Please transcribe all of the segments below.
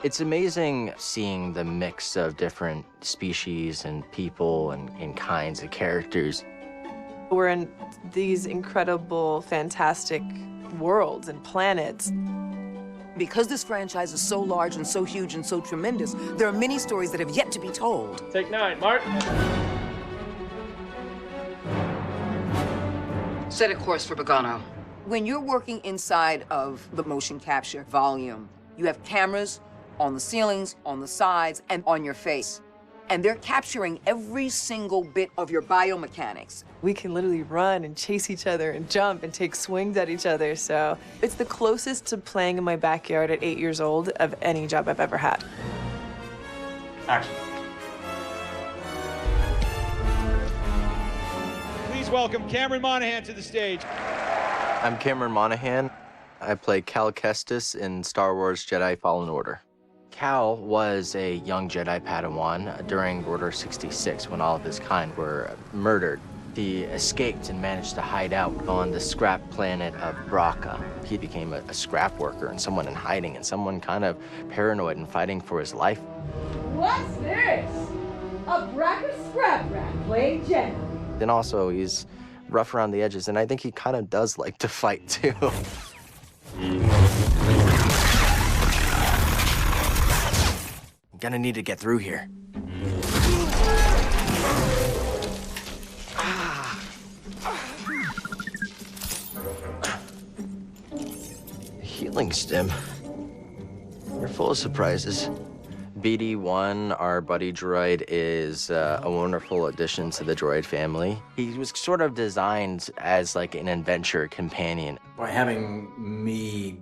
It's amazing seeing the mix of different species and people and kinds of characters. We're in these incredible, fantastic worlds and planets. Because this franchise is so large and so huge and so tremendous, there are many stories that have yet to be told. Take 9, Mark. Set a course for Pagano. When you're working inside of the motion capture volume, you have cameras on the ceilings, on the sides, and on your face. And they're capturing every single bit of your biomechanics. We can literally run and chase each other and jump and take swings at each other. So it's the closest to playing in my backyard at 8 years old of any job I've ever had. Action. Please welcome Cameron Monaghan to the stage. I'm Cameron Monaghan. I play Cal Kestis in Star Wars Jedi Fallen Order. Cal was a young Jedi Padawan during Order 66 when all of his kind were murdered. He escaped and managed to hide out on the scrap planet of Bracca. He became a scrap worker and someone in hiding and someone kind of paranoid and fighting for his life. What's this? A Bracca scrap rack playing Jedi. Then also he's rough around the edges, and I think he kind of does like to fight too. I'm gonna need to get through here. Healing stim. You're full of surprises. BD-1, our buddy droid, is a wonderful addition to the droid family. He was sort of designed as like an adventure companion. By having me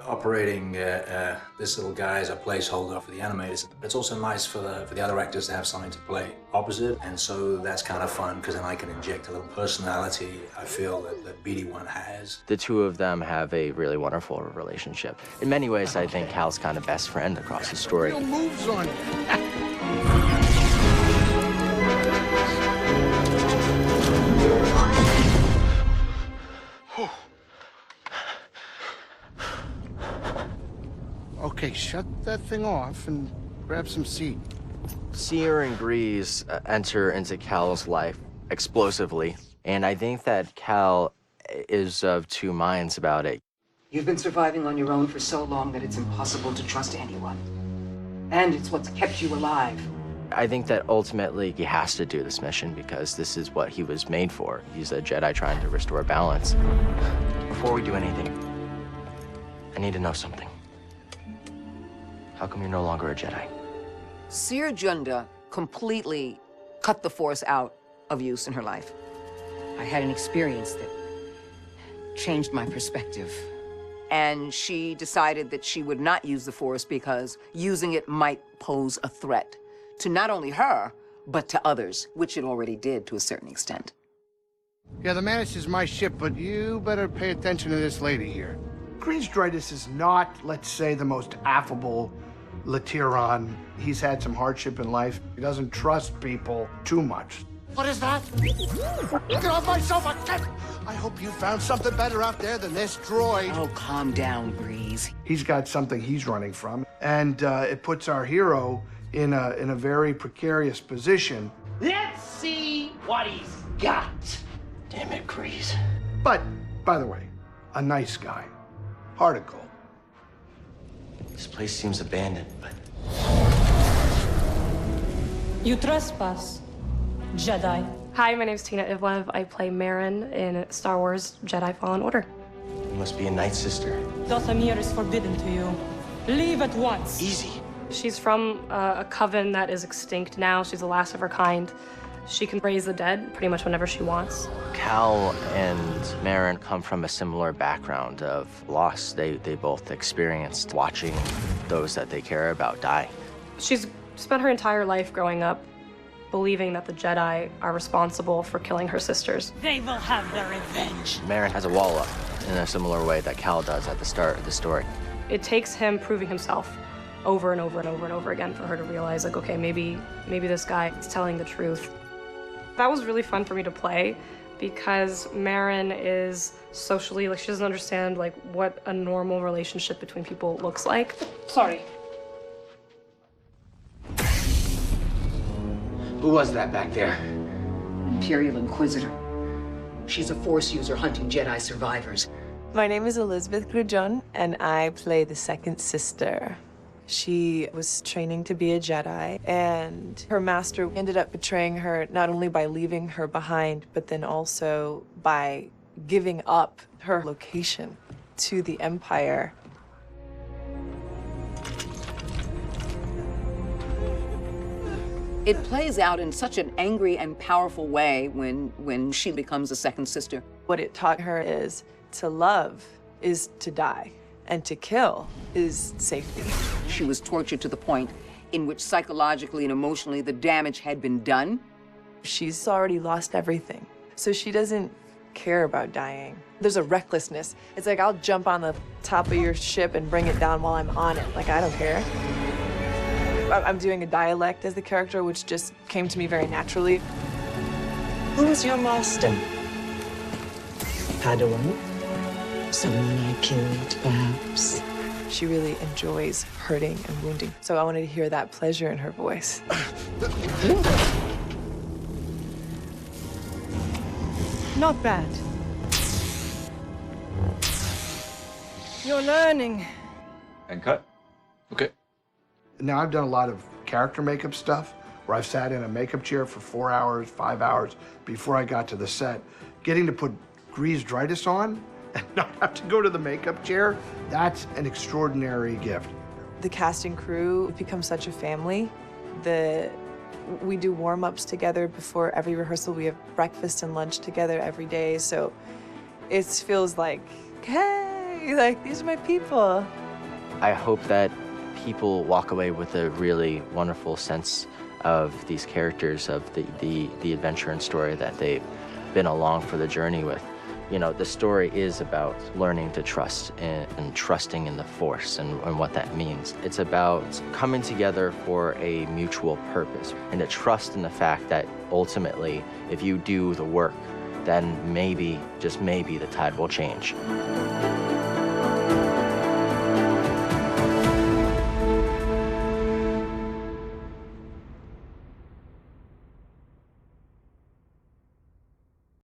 operating this little guy as a placeholder for the animators, it's also nice for the other actors to have something to play opposite, and so that's kind of fun because then I can inject a little personality I feel that BD-1 has. The two of them have a really wonderful relationship. In many ways, I think Cal's kind of best friend across the story. Real moves on you. Okay, shut that thing off and grab some seed. Seer and Grease enter into Cal's life explosively, and I think that Cal is of two minds about it. You've been surviving on your own for so long that it's impossible to trust anyone. And it's what's kept you alive. I think that ultimately he has to do this mission because this is what he was made for. He's a Jedi trying to restore balance. Before we do anything, I need to know something. How come you're no longer a Jedi? Seer Junda completely cut the Force out of use in her life. I had an experience that changed my perspective. And she decided that she would not use the Force because using it might pose a threat to not only her, but to others, which it already did to a certain extent. Yeah, the Mantis is my ship, but you better pay attention to this lady here. Grease Dritus is not, let's say, the most affable Latiron. He's had some hardship in life. He doesn't trust people too much. What is that? Get off my sofa! I hope you found something better out there than this droid. Oh, calm down, Grease. He's got something he's running from, and it puts our hero in a very precarious position. Let's see what he's got. Damn it, Grease. But, by the way, a nice guy. Heart of gold. This place seems abandoned, but... You trespass, Jedi. Hi, my name's Tina Ivlev. I play Marin in Star Wars Jedi Fallen Order. You must be a Night Sister. Dothamir is forbidden to you. Leave at once. Easy. She's from a coven that is extinct now. She's the last of her kind. She can raise the dead pretty much whenever she wants. Cal and Marin come from a similar background of loss they both experienced watching those that they care about die. She's spent her entire life growing up believing that the Jedi are responsible for killing her sisters. They will have their revenge. Marin has a wall up in a similar way that Cal does at the start of the story. It takes him proving himself over and over and over and over again for her to realize, like, okay, maybe this guy is telling the truth. That was really fun for me to play because Marin is socially, like, she doesn't understand, like, what a normal relationship between people looks like. Sorry. Who was that back there? Imperial Inquisitor. She's a Force user hunting Jedi survivors. My name is Elizabeth Grujon, and I play the second sister. She was training to be a Jedi, and her master ended up betraying her not only by leaving her behind, but then also by giving up her location to the Empire. It plays out in such an angry and powerful way when she becomes a second sister. What it taught her is to love is to die, and to kill is safety. She was tortured to the point in which psychologically and emotionally the damage had been done. She's already lost everything, so she doesn't care about dying. There's a recklessness. It's like, I'll jump on the top of your ship and bring it down while I'm on it. Like, I don't care. I'm doing a dialect as the character, which just came to me very naturally. Who's your master? Padawan? Someone I killed, perhaps? She really enjoys hurting and wounding, so I wanted to hear that pleasure in her voice. Not bad. You're learning. And cut. Okay. Now, I've done a lot of character makeup stuff where I've sat in a makeup chair for 4 hours, 5 hours before I got to the set. Getting to put grease-dritis on and not have to go to the makeup chair, that's an extraordinary gift. The cast and crew become such a family. We do warm-ups together before every rehearsal. We have breakfast and lunch together every day, so it feels like, hey, like, these are my people. I hope that people walk away with a really wonderful sense of these characters, of the adventure and story that they've been along for the journey with. You know, the story is about learning to trust and trusting in the Force and what that means. It's about coming together for a mutual purpose and to trust in the fact that ultimately, if you do the work, then maybe, just maybe, the tide will change.